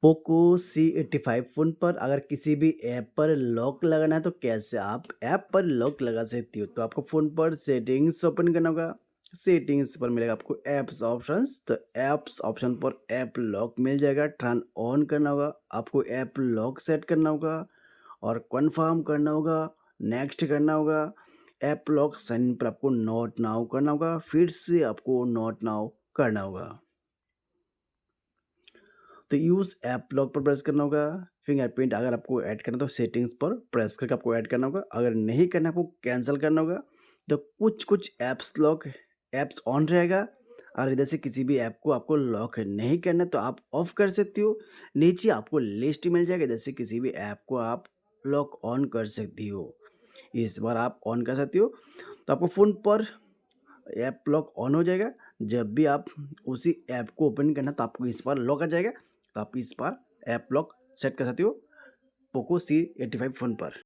Poco C85 phone पर अगर किसी भी ऐप पर लॉक लगाना है तो कैसे आप ऐप पर लॉक लगा सकती हो। तो आपको फ़ोन पर सेटिंग्स ओपन करना होगा। सेटिंग्स पर मिलेगा आपको ऐप्स ऑप्शंस, तो ऐप्स ऑप्शन पर ऐप लॉक मिल जाएगा। टर्न ऑन करना होगा, आपको ऐप लॉक सेट करना होगा और कन्फर्म करना होगा, नेक्स्ट करना होगा। ऐप लॉक साइन पर आपको नोट नाउ करना होगा, फिर से आपको नोट नाउ करना होगा। तो यूज़ ऐप लॉक पर प्रेस करना होगा। फिंगरप्रिंट अगर आपको ऐड करना है तो सेटिंग्स पर प्रेस करके आपको ऐड करना होगा। अगर नहीं करना आपको कैंसिल करना होगा। तो कुछ ऐप्स लॉक ऐप्स ऑन रहेगा और इधर से किसी भी ऐप को आपको लॉक नहीं करना तो आप ऑफ कर सकती हो। नीचे आपको लिस्ट मिल जाएगा, इधर से किसी भी ऐप को आप लॉक ऑन कर सकती हो। इस बार आप ऑन कर सकती हो। तो आपको फ़ोन पर ऐप लॉक ऑन हो जाएगा। जब भी आप उसी ऐप को ओपन करना तो आपको इस बार लॉक आ जाएगा। तो आप इस बार ऐप लॉक सेट कर सकते हो पोको C85 फ़ोन पर।